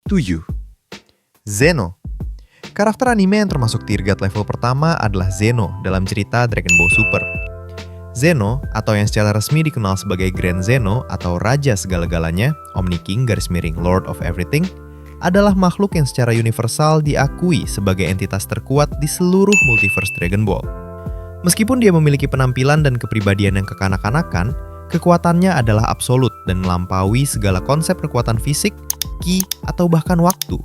7. Zeno. Karakter anime yang termasuk tier god level pertama adalah Zeno dalam cerita Dragon Ball Super. Zeno, atau yang secara resmi dikenal sebagai Grand Zeno atau Raja Segala-galanya, Omni King _Lord of Everything, adalah makhluk yang secara universal diakui sebagai entitas terkuat di seluruh multiverse Dragon Ball. Meskipun dia memiliki penampilan dan kepribadian yang kekanak-kanakan, kekuatannya adalah absolut dan melampaui segala konsep kekuatan fisik, ki, atau bahkan waktu.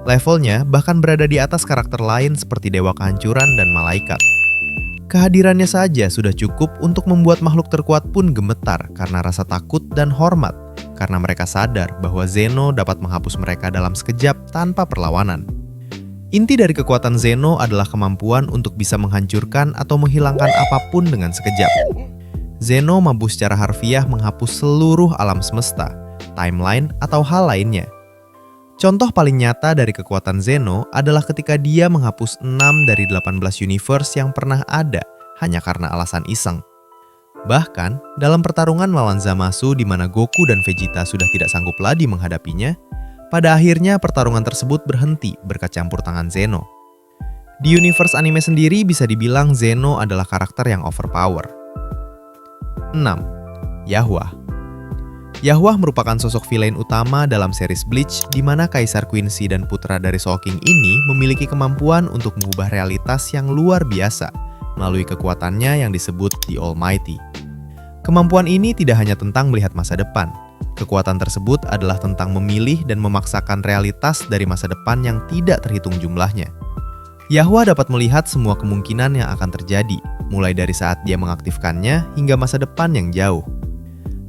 Levelnya bahkan berada di atas karakter lain seperti Dewa Kehancuran dan Malaikat. Kehadirannya saja sudah cukup untuk membuat makhluk terkuat pun gemetar karena rasa takut dan hormat, karena mereka sadar bahwa Zeno dapat menghapus mereka dalam sekejap tanpa perlawanan. Inti dari kekuatan Zeno adalah kemampuan untuk bisa menghancurkan atau menghilangkan apapun dengan sekejap. Zeno mampu secara harfiah menghapus seluruh alam semesta, timeline, atau hal lainnya. Contoh paling nyata dari kekuatan Zeno adalah ketika dia menghapus 6 dari 18 universe yang pernah ada hanya karena alasan iseng. Bahkan, dalam pertarungan melawan Zamasu di mana Goku dan Vegeta sudah tidak sanggup lagi menghadapinya, pada akhirnya pertarungan tersebut berhenti berkat campur tangan Zeno. Di universe anime sendiri bisa dibilang Zeno adalah karakter yang overpower. 6. Yahweh. Yahweh merupakan sosok villain utama dalam series Bleach di mana Kaisar Quincy dan putra dari Soul King ini memiliki kemampuan untuk mengubah realitas yang luar biasa melalui kekuatannya yang disebut The Almighty. Kemampuan ini tidak hanya tentang melihat masa depan. Kekuatan tersebut adalah tentang memilih dan memaksakan realitas dari masa depan yang tidak terhitung jumlahnya. Yahweh dapat melihat semua kemungkinan yang akan terjadi, mulai dari saat dia mengaktifkannya hingga masa depan yang jauh.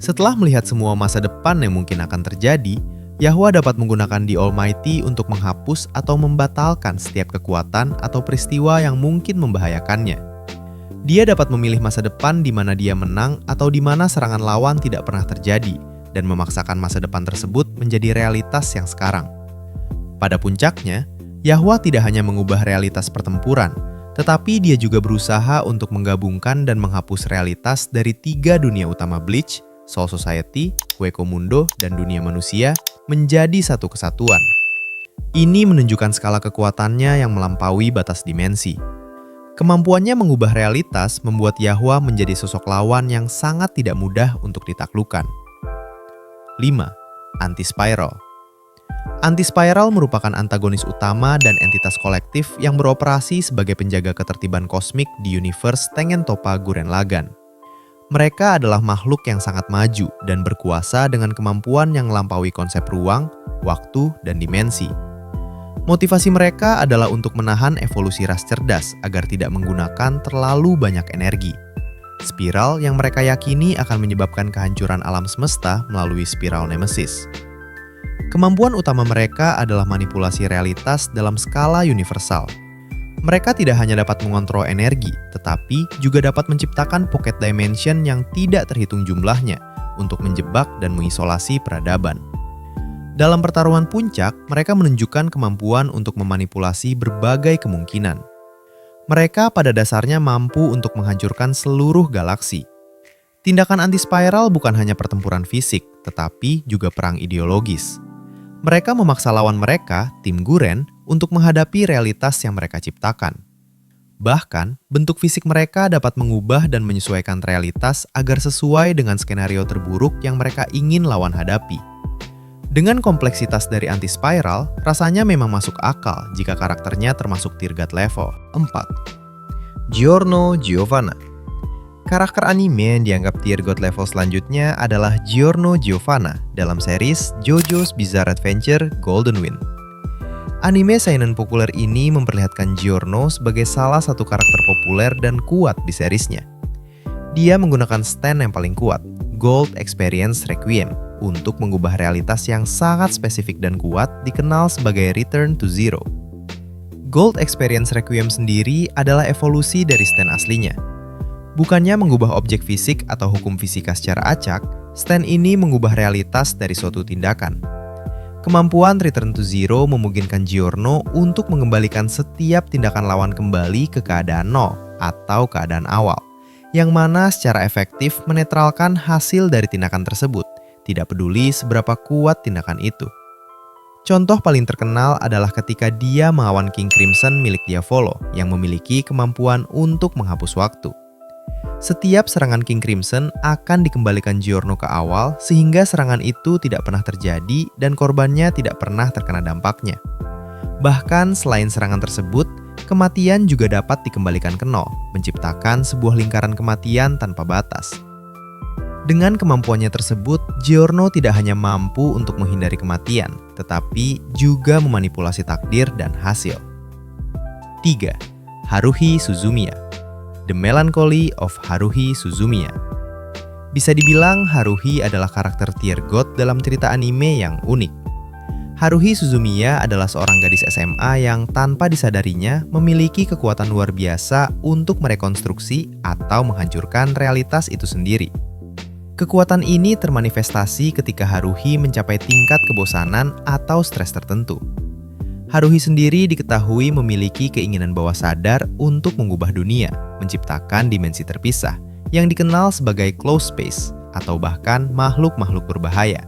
Setelah melihat semua masa depan yang mungkin akan terjadi, Yahweh dapat menggunakan The Almighty untuk menghapus atau membatalkan setiap kekuatan atau peristiwa yang mungkin membahayakannya. Dia dapat memilih masa depan di mana dia menang atau di mana serangan lawan tidak pernah terjadi, dan memaksakan masa depan tersebut menjadi realitas yang sekarang. Pada puncaknya, Yahweh tidak hanya mengubah realitas pertempuran, tetapi dia juga berusaha untuk menggabungkan dan menghapus realitas dari 3 dunia utama Bleach, Soul Society, Hueco Mundo, dan dunia manusia menjadi satu kesatuan. Ini menunjukkan skala kekuatannya yang melampaui batas dimensi. Kemampuannya mengubah realitas membuat Yahweh menjadi sosok lawan yang sangat tidak mudah untuk ditaklukkan. 5. Anti-Spiral. Anti-Spiral merupakan antagonis utama dan entitas kolektif yang beroperasi sebagai penjaga ketertiban kosmik di universe Tengen Toppa Gurren Lagann. Mereka adalah makhluk yang sangat maju dan berkuasa dengan kemampuan yang melampaui konsep ruang, waktu, dan dimensi. Motivasi mereka adalah untuk menahan evolusi ras cerdas agar tidak menggunakan terlalu banyak energi. Spiral yang mereka yakini akan menyebabkan kehancuran alam semesta melalui spiral Nemesis. Kemampuan utama mereka adalah manipulasi realitas dalam skala universal. Mereka tidak hanya dapat mengontrol energi, tetapi juga dapat menciptakan pocket dimension yang tidak terhitung jumlahnya untuk menjebak dan mengisolasi peradaban. Dalam pertarungan puncak, mereka menunjukkan kemampuan untuk memanipulasi berbagai kemungkinan. Mereka pada dasarnya mampu untuk menghancurkan seluruh galaksi. Tindakan anti-spiral bukan hanya pertempuran fisik, tetapi juga perang ideologis. Mereka memaksa lawan mereka, tim Gurren, untuk menghadapi realitas yang mereka ciptakan. Bahkan, bentuk fisik mereka dapat mengubah dan menyesuaikan realitas agar sesuai dengan skenario terburuk yang mereka ingin lawan hadapi. Dengan kompleksitas dari anti-spiral, rasanya memang masuk akal jika karakternya termasuk tier god level. 4. Giorno Giovanna. Karakter anime yang dianggap tier god level selanjutnya adalah Giorno Giovanna dalam series JoJo's Bizarre Adventure Golden Wind. Anime seinen populer ini memperlihatkan Giorno sebagai salah satu karakter populer dan kuat di seriesnya. Dia menggunakan stand yang paling kuat, Gold Experience Requiem, untuk mengubah realitas yang sangat spesifik dan kuat dikenal sebagai Return to Zero. Gold Experience Requiem sendiri adalah evolusi dari stand aslinya. Bukannya mengubah objek fisik atau hukum fisika secara acak, stand ini mengubah realitas dari suatu tindakan. Kemampuan Return to Zero memungkinkan Giorno untuk mengembalikan setiap tindakan lawan kembali ke keadaan nol atau keadaan awal, yang mana secara efektif menetralkan hasil dari tindakan tersebut, tidak peduli seberapa kuat tindakan itu. Contoh paling terkenal adalah ketika dia melawan King Crimson milik Diavolo yang memiliki kemampuan untuk menghapus waktu. Setiap serangan King Crimson akan dikembalikan Giorno ke awal sehingga serangan itu tidak pernah terjadi dan korbannya tidak pernah terkena dampaknya. Bahkan selain serangan tersebut, kematian juga dapat dikembalikan ke nol, menciptakan sebuah lingkaran kematian tanpa batas. Dengan kemampuannya tersebut, Giorno tidak hanya mampu untuk menghindari kematian, tetapi juga memanipulasi takdir dan hasil. 3. Haruhi Suzumiya. The Melancholy of Haruhi Suzumiya. Bisa dibilang Haruhi adalah karakter tier god dalam cerita anime yang unik. Haruhi Suzumiya adalah seorang gadis SMA yang tanpa disadarinya memiliki kekuatan luar biasa untuk merekonstruksi atau menghancurkan realitas itu sendiri. Kekuatan ini termanifestasi ketika Haruhi mencapai tingkat kebosanan atau stres tertentu. Haruhi sendiri diketahui memiliki keinginan bawah sadar untuk mengubah dunia, menciptakan dimensi terpisah yang dikenal sebagai closed space atau bahkan makhluk-makhluk berbahaya.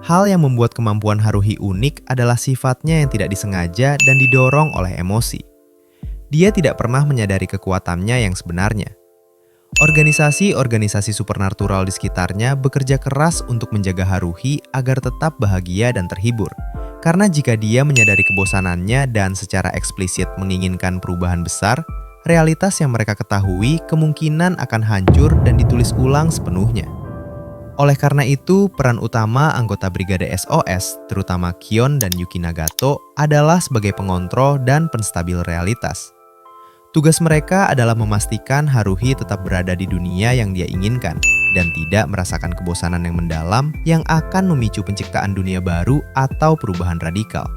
Hal yang membuat kemampuan Haruhi unik adalah sifatnya yang tidak disengaja dan didorong oleh emosi. Dia tidak pernah menyadari kekuatannya yang sebenarnya. Organisasi-organisasi supernatural di sekitarnya bekerja keras untuk menjaga Haruhi agar tetap bahagia dan terhibur. Karena jika dia menyadari kebosanannya dan secara eksplisit menginginkan perubahan besar, realitas yang mereka ketahui kemungkinan akan hancur dan ditulis ulang sepenuhnya. Oleh karena itu, peran utama anggota Brigade SOS, terutama Kion dan Yuki Nagato, adalah sebagai pengontrol dan penstabil realitas. Tugas mereka adalah memastikan Haruhi tetap berada di dunia yang dia inginkan, dan tidak merasakan kebosanan yang mendalam yang akan memicu penciptaan dunia baru atau perubahan radikal.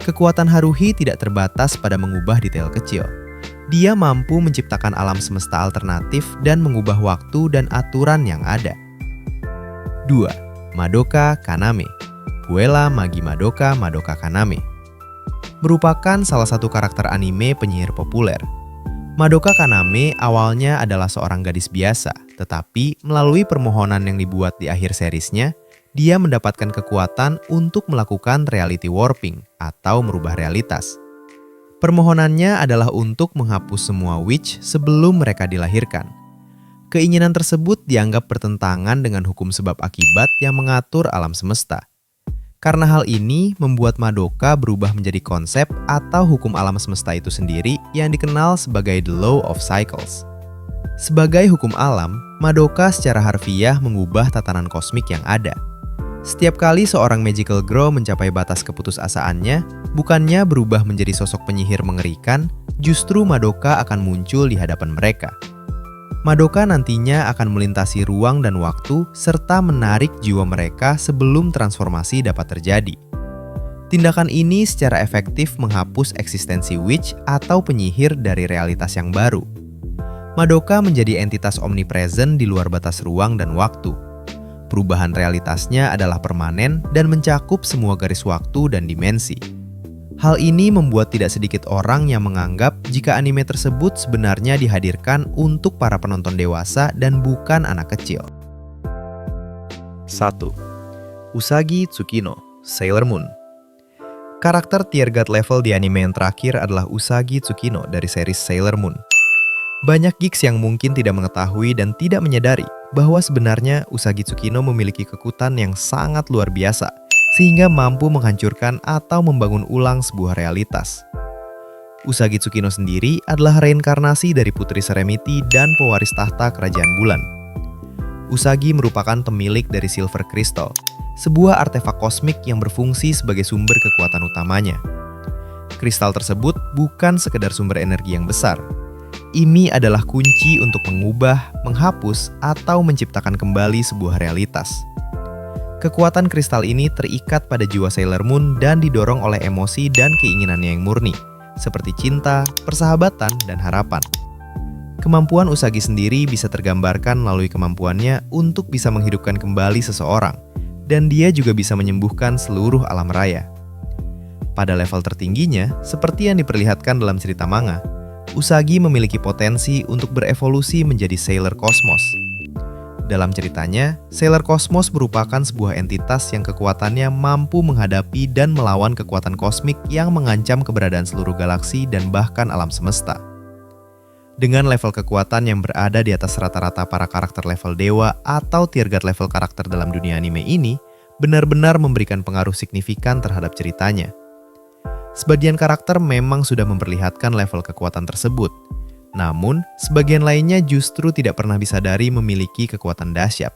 Kekuatan Haruhi tidak terbatas pada mengubah detail kecil. Dia mampu menciptakan alam semesta alternatif dan mengubah waktu dan aturan yang ada. 2. Madoka Kaname. Puella Magi Madoka Madoka Kaname merupakan salah satu karakter anime penyihir populer. Madoka Kaname awalnya adalah seorang gadis biasa, tetapi melalui permohonan yang dibuat di akhir seriesnya, dia mendapatkan kekuatan untuk melakukan reality warping atau merubah realitas. Permohonannya adalah untuk menghapus semua witch sebelum mereka dilahirkan. Keinginan tersebut dianggap bertentangan dengan hukum sebab akibat yang mengatur alam semesta. Karena hal ini membuat Madoka berubah menjadi konsep atau hukum alam semesta itu sendiri yang dikenal sebagai The Law of Cycles. Sebagai hukum alam, Madoka secara harfiah mengubah tatanan kosmik yang ada. Setiap kali seorang magical girl mencapai batas keputusasaannya, bukannya berubah menjadi sosok penyihir mengerikan, justru Madoka akan muncul di hadapan mereka. Madoka nantinya akan melintasi ruang dan waktu serta menarik jiwa mereka sebelum transformasi dapat terjadi. Tindakan ini secara efektif menghapus eksistensi witch atau penyihir dari realitas yang baru. Madoka menjadi entitas omnipresent di luar batas ruang dan waktu. Perubahan realitasnya adalah permanen dan mencakup semua garis waktu dan dimensi. Hal ini membuat tidak sedikit orang yang menganggap jika anime tersebut sebenarnya dihadirkan untuk para penonton dewasa dan bukan anak kecil. 1. Usagi Tsukino, Sailor Moon. Karakter tier god level di anime yang terakhir adalah Usagi Tsukino dari series Sailor Moon. Banyak geeks yang mungkin tidak mengetahui dan tidak menyadari bahwa sebenarnya Usagi Tsukino memiliki kekuatan yang sangat luar biasa, sehingga mampu menghancurkan atau membangun ulang sebuah realitas. Usagi Tsukino sendiri adalah reinkarnasi dari Putri Seremiti dan pewaris tahta Kerajaan Bulan. Usagi merupakan pemilik dari Silver Crystal, sebuah artefak kosmik yang berfungsi sebagai sumber kekuatan utamanya. Kristal tersebut bukan sekedar sumber energi yang besar. Ini adalah kunci untuk mengubah, menghapus, atau menciptakan kembali sebuah realitas. Kekuatan kristal ini terikat pada jiwa Sailor Moon dan didorong oleh emosi dan keinginannya yang murni, seperti cinta, persahabatan, dan harapan. Kemampuan Usagi sendiri bisa tergambarkan melalui kemampuannya untuk bisa menghidupkan kembali seseorang, dan dia juga bisa menyembuhkan seluruh alam raya. Pada level tertingginya, seperti yang diperlihatkan dalam cerita manga, Usagi memiliki potensi untuk berevolusi menjadi Sailor Cosmos. Dalam ceritanya, Sailor Cosmos merupakan sebuah entitas yang kekuatannya mampu menghadapi dan melawan kekuatan kosmik yang mengancam keberadaan seluruh galaksi dan bahkan alam semesta. Dengan level kekuatan yang berada di atas rata-rata para karakter level dewa atau tier god level karakter dalam dunia anime ini, benar-benar memberikan pengaruh signifikan terhadap ceritanya. Sebagian karakter memang sudah memperlihatkan level kekuatan tersebut, namun sebagian lainnya justru tidak pernah disadari memiliki kekuatan dahsyat.